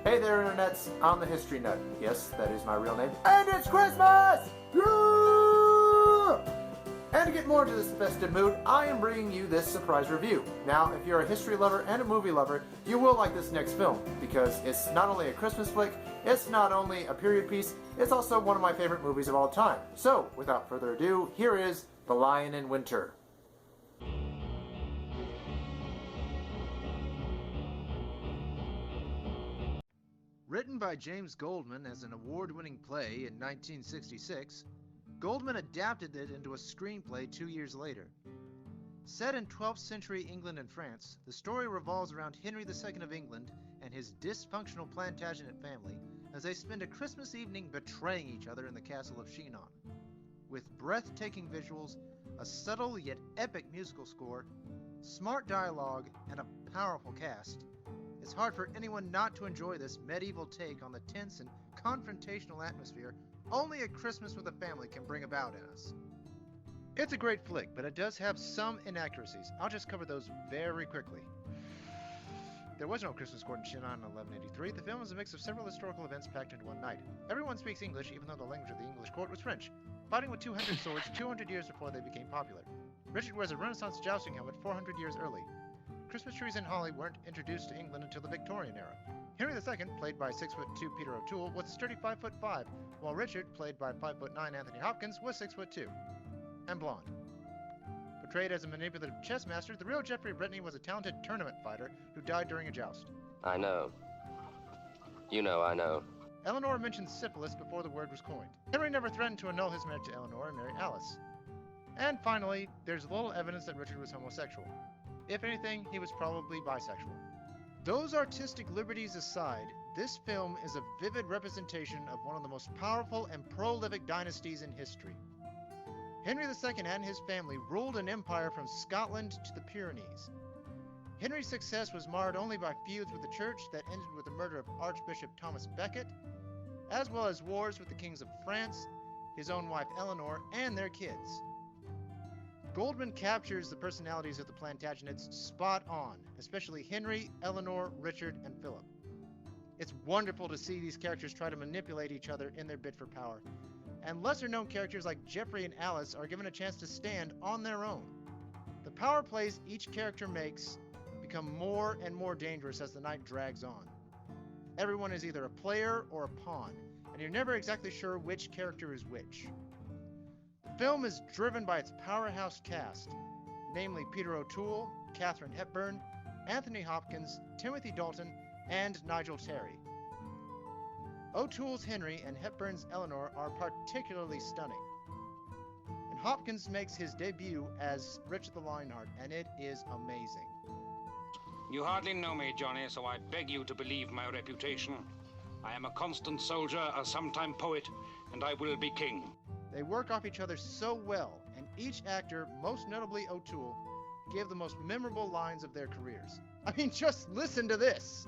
Hey there, internets. I'm the History Nut. Yes, that is my real name. And it's Christmas! Yeah! And to get more into this festive mood, I am bringing you this surprise review. Now, if you're a history lover and a movie lover, you will like this next film, because it's not only a Christmas flick, it's not only a period piece, it's also one of my favorite movies of all time. So, without further ado, here is The Lion in Winter. Written by James Goldman as an award-winning play in 1966, Goldman adapted it into a screenplay 2 years later. Set in 12th century England and France, the story revolves around Henry II of England and his dysfunctional Plantagenet family as they spend a Christmas evening betraying each other in the castle of Chinon. With breathtaking visuals, a subtle yet epic musical score, smart dialogue, and a powerful cast, it's hard for anyone not to enjoy this medieval take on the tense and confrontational atmosphere only a Christmas with a family can bring about in us. It's a great flick, but it does have some inaccuracies. I'll just cover those very quickly. There was no Christmas court in Chinon in 1183. The film is a mix of several historical events packed into one night. Everyone speaks English, even though the language of the English court was French, fighting with 200 swords 200 years before they became popular. Richard wears a Renaissance jousting helmet 400 years early. Christmas trees and holly weren't introduced to England until the Victorian era. Henry II, played by 6'2" Peter O'Toole, was a sturdy 5'5", while Richard, played by 5'9" Anthony Hopkins, was 6'2", and blonde. Portrayed as a manipulative chess master, the real Geoffrey Brittany was a talented tournament fighter who died during a joust. I know. You know I know. Eleanor mentioned syphilis before the word was coined. Henry never threatened to annul his marriage to Eleanor and marry Alice. And finally, there's little evidence that Richard was homosexual. If anything, he was probably bisexual. Those artistic liberties aside, this film is a vivid representation of one of the most powerful and prolific dynasties in history. Henry II and his family ruled an empire from Scotland to the Pyrenees. Henry's success was marred only by feuds with the church that ended with the murder of Archbishop Thomas Becket, as well as wars with the kings of France, his own wife Eleanor, and their kids. Goldman captures the personalities of the Plantagenets spot on, especially Henry, Eleanor, Richard, and Philip. It's wonderful to see these characters try to manipulate each other in their bid for power, and lesser-known characters like Geoffrey and Alice are given a chance to stand on their own. The power plays each character makes become more and more dangerous as the night drags on. Everyone is either a player or a pawn, and you're never exactly sure which character is which. The film is driven by its powerhouse cast, namely Peter O'Toole, Katharine Hepburn, Anthony Hopkins, Timothy Dalton, and Nigel Terry. O'Toole's Henry and Hepburn's Eleanor are particularly stunning. And Hopkins makes his debut as Richard the Lionheart, and it is amazing. You hardly know me, Johnny, so I beg you to believe my reputation. I am a constant soldier, a sometime poet, and I will be king. They work off each other so well, and each actor, most notably O'Toole, gave the most memorable lines of their careers. I mean, just listen to this!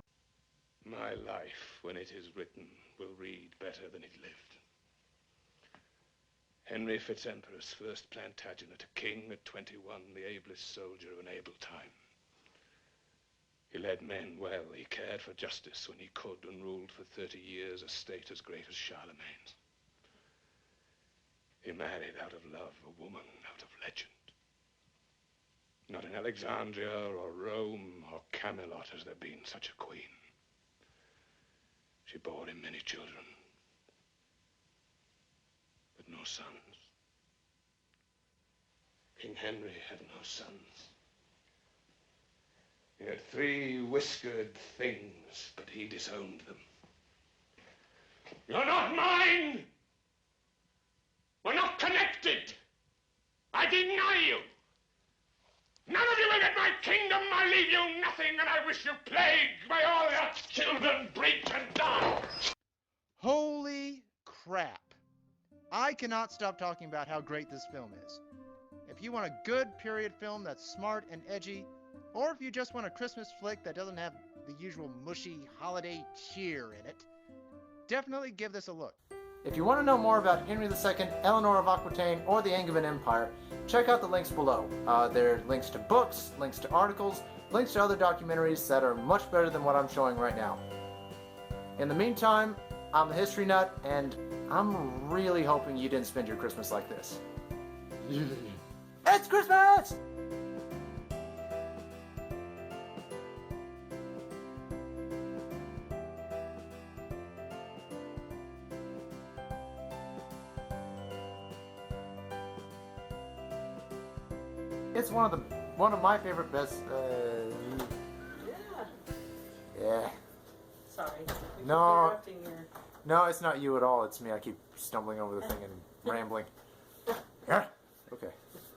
My life, when it is written, will read better than it lived. Henry Fitz-Emperor's first Plantagenet, a king at 21, the ablest soldier of an able time. He led men well, he cared for justice when he could, and ruled for 30 years a state as great as Charlemagne's. He married out of love a woman out of legend. Not in Alexandria or Rome or Camelot has there been such a queen. She bore him many children, but no sons. King Henry had no sons. He had 3 whiskered things, but he disowned them. You're not mine! We're not connected! I deny you! None of you will get my kingdom! I leave you nothing, and I wish you plague! May all your children break and die! Holy crap! I cannot stop talking about how great this film is. If you want a good period film that's smart and edgy, or if you just want a Christmas flick that doesn't have the usual mushy holiday cheer in it, definitely give this a look. If you want to know more about Henry II, Eleanor of Aquitaine, or the Angevin Empire, check out the links below. There are links to books, links to articles, links to other documentaries that are much better than what I'm showing right now. In the meantime, I'm the History Nut, and I'm really hoping you didn't spend your Christmas like this. It's Christmas! It's one of my favorite best. Yeah. Sorry. No. Interrupting your... No, it's not you at all. It's me. I keep stumbling over the thing and rambling. Yeah. Okay.